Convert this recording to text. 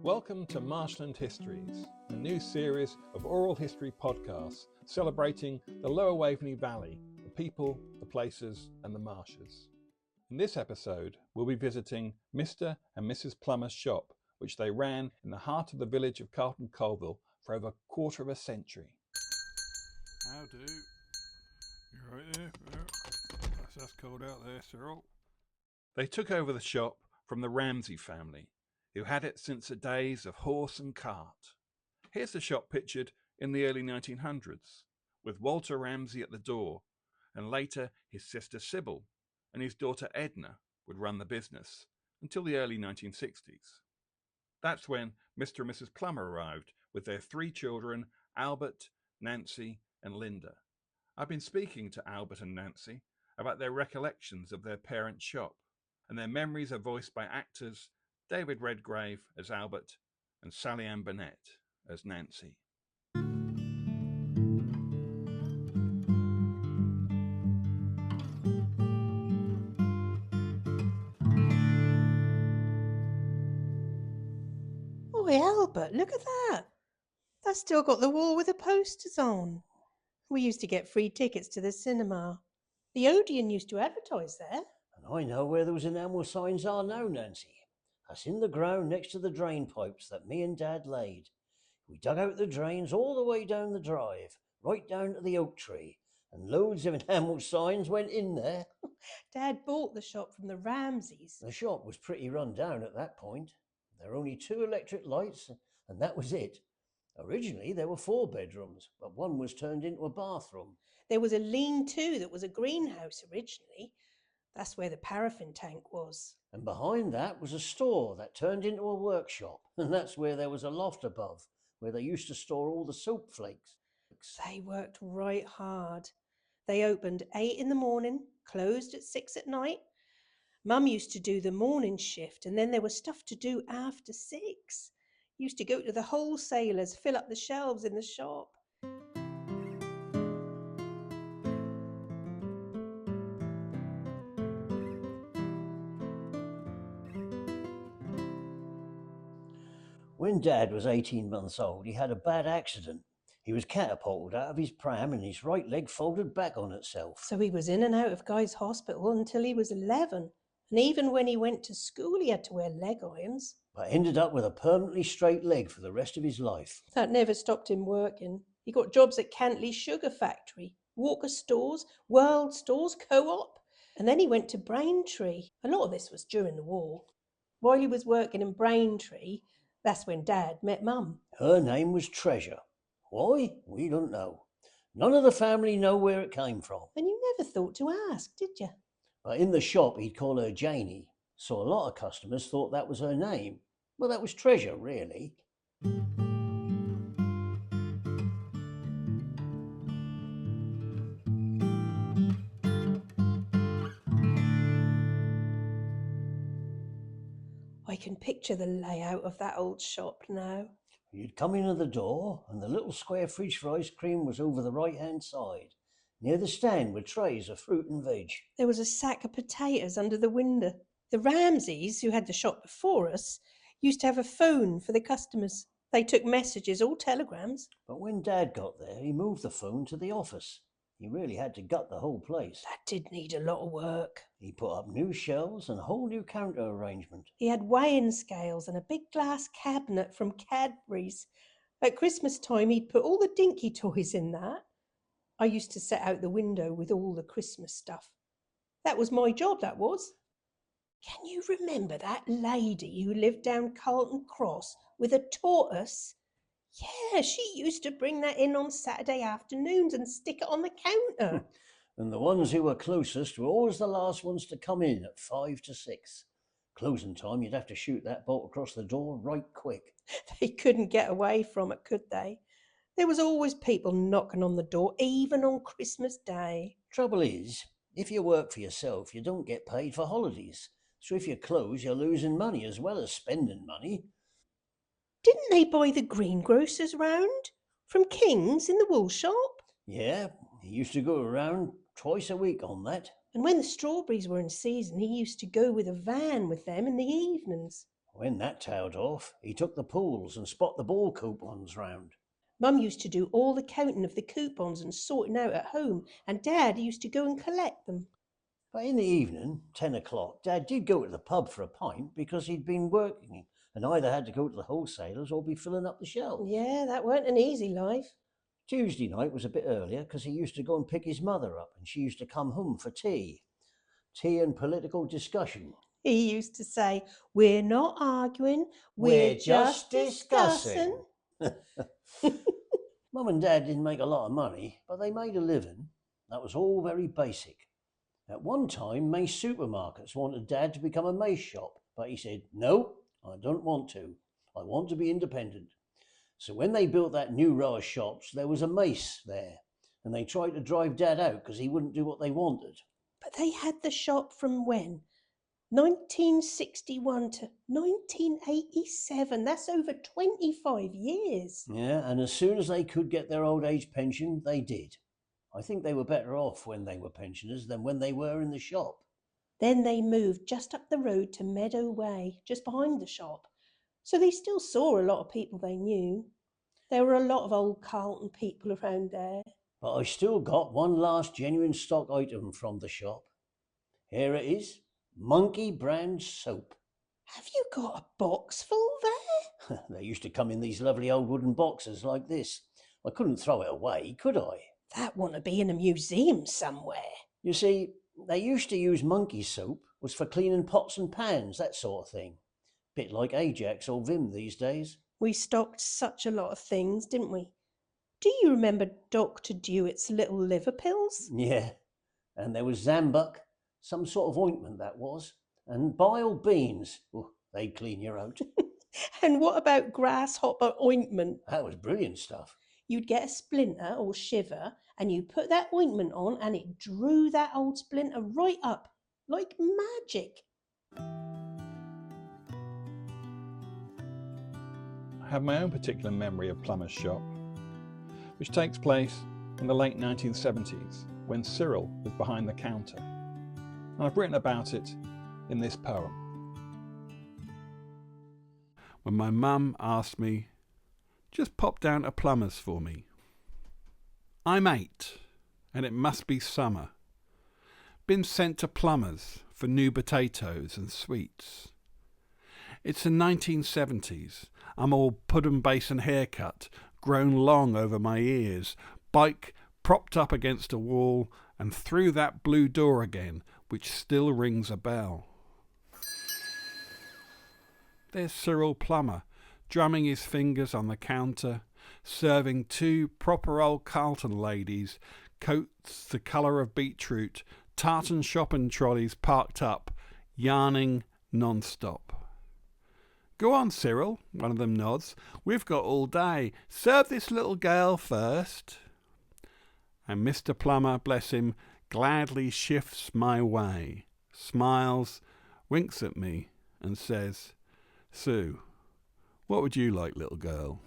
Welcome to Marshland Histories, a new series of oral history podcasts celebrating the Lower Waveney Valley, the people, the places and the marshes. In this episode, we'll be visiting Mr and Mrs Plummer's shop, which they ran in the heart of the village of Carlton Colville for over a quarter of a century. How do? You right there? Yeah. That's cold out there, Cyril. They took over the shop from the Ramsay family, who had it since the days of horse and cart. Here's the shop pictured in the early 1900s, with Walter Ramsay at the door, and later his sister Sybil and his daughter Edna would run the business until the early 1960s. That's when Mr and Mrs Plummer arrived with their three children, Albert, Nancy and Linda. I've been speaking to Albert and Nancy about their recollections of their parent shop, and their memories are voiced by actors David Redgrave as Albert and Sally Ann Burnett as Nancy. Oi, Albert, look at that. That's still got the wall with the posters on. We used to get free tickets to the cinema. The Odeon used to advertise there. And I know where those enamel signs are now, Nancy. That's in the ground next to the drain pipes that me and Dad laid. We dug out the drains all the way down the drive, right down to the oak tree, and loads of enamel signs went in there. Dad bought the shop from the Ramsays. The shop was pretty run down at that point. There were only 2 electric lights, and that was it. Originally, there were 4 bedrooms, but one was turned into a bathroom. There was a lean-to that was a greenhouse originally. That's where the paraffin tank was. And behind that was a store that turned into a workshop, and that's where there was a loft above, where they used to store all the soap flakes. They worked right hard. They opened 8 in the morning, closed at 6 at night. Mum used to do the morning shift, and then there was stuff to do after 6. Used to go to the wholesalers, fill up the shelves in the shop. When Dad was 18 months old, he had a bad accident. He was catapulted out of his pram and his right leg folded back on itself. So he was in and out of Guy's Hospital until he was 11. And even when he went to school, he had to wear leg irons. But ended up with a permanently straight leg for the rest of his life. That never stopped him working. He got jobs at Cantley Sugar Factory, Walker Stores, World Stores, Co-op. And then he went to Braintree. A lot of this was during the war. While he was working in Braintree, that's when Dad met Mum. Her name was Treasure. Why? We don't know. None of the family know where it came from. And you never thought to ask, did you? But in the shop, he'd call her Janie. So a lot of customers thought that was her name. Well, that was Treasure, really. I can picture the layout of that old shop now. You'd come in at the door, and the little square fridge for ice cream was over the right-hand side, near the stand with trays of fruit and veg. There was a sack of potatoes under the window. The Ramsays, who had the shop before us, used to have a phone for the customers. They took messages or telegrams. But when Dad got there, he moved the phone to the office. He really had to gut the whole place. That did need a lot of work. He put up new shelves and a whole new counter arrangement. He had weighing scales and a big glass cabinet from Cadbury's. At Christmas time, he'd put all the dinky toys in that. I used to set out the window with all the Christmas stuff. That was my job, that was. Can you remember that lady who lived down Carlton Cross with a tortoise? Yeah, she used to bring that in on Saturday afternoons and stick it on the counter. And the ones who were closest were always the last ones to come in at 5 to 6. Closing time, you'd have to shoot that bolt across the door right quick. They couldn't get away from it, could they? There was always people knocking on the door, even on Christmas Day. Trouble is, if you work for yourself, you don't get paid for holidays. So if you close, you're losing money as well as spending money. Didn't they buy the greengrocers round from King's in the wool shop? Yeah, he used to go around twice a week on that. And when the strawberries were in season, he used to go with a van with them in the evenings. When that tailed off, he took the pools and spot the ball coupons round. Mum used to do all the counting of the coupons and sorting out at home, and Dad used to go and collect them. But in the evening, 10 o'clock, Dad did go to the pub for a pint because he'd been working and either had to go to the wholesalers or be filling up the shelves. Yeah, that weren't an easy life. Tuesday night was a bit earlier because he used to go and pick his mother up and she used to come home for tea. Tea and political discussion. He used to say, "We're not arguing, we're just discussing." Mum and Dad didn't make a lot of money, but they made a living. That was all very basic. At one time, Mace Supermarkets wanted Dad to become a Mace shop, but he said, "No, I don't want to. I want to be independent." So when they built that new row of shops, there was a Mace there, and they tried to drive Dad out because he wouldn't do what they wanted. But they had the shop from when? 1961 to 1987. That's over 25 years. Yeah, and as soon as they could get their old age pension, they did. I think they were better off when they were pensioners than when they were in the shop. Then they moved just up the road to Meadow Way, just behind the shop. So they still saw a lot of people they knew. There were a lot of old Carlton people around there. But I still got one last genuine stock item from the shop. Here it is, Monkey brand soap. Have you got a box full there? They used to come in these lovely old wooden boxes like this. I couldn't throw it away, could I? That want to be in a museum somewhere. You see, they used to use monkey soap was for cleaning pots and pans, that sort of thing. Bit like Ajax or Vim these days. We stocked such a lot of things, didn't we? Do you remember Dr. Dewitt's little liver pills? Yeah, and there was Zambuck, some sort of ointment that was, and bile beans. Oh, they'd clean you out. And what about grasshopper ointment? That was brilliant stuff. You'd get a splinter or shiver and you put that ointment on and it drew that old splinter right up, like magic. I have my own particular memory of Plummer's shop, which takes place in the late 1970s when Cyril was behind the counter. And I've written about it in this poem. When my mum asked me, "Just pop down to Plummer's for me." I'm 8, and it must be summer. Been sent to Plummer's for new potatoes and sweets. It's the 1970s. I'm all pudding basin haircut, grown long over my ears, bike propped up against a wall, and through that blue door again, which still rings a bell. There's Cyril Plummer, drumming his fingers on the counter, serving 2 proper old Carlton ladies, coats the colour of beetroot, tartan shopping trolleys parked up, yarning non-stop. "Go on, Cyril," one of them nods. "We've got all day. Serve this little girl first." And Mr Plummer, bless him, gladly shifts my way, smiles, winks at me, and says, "Sue, what would you like, little girl?"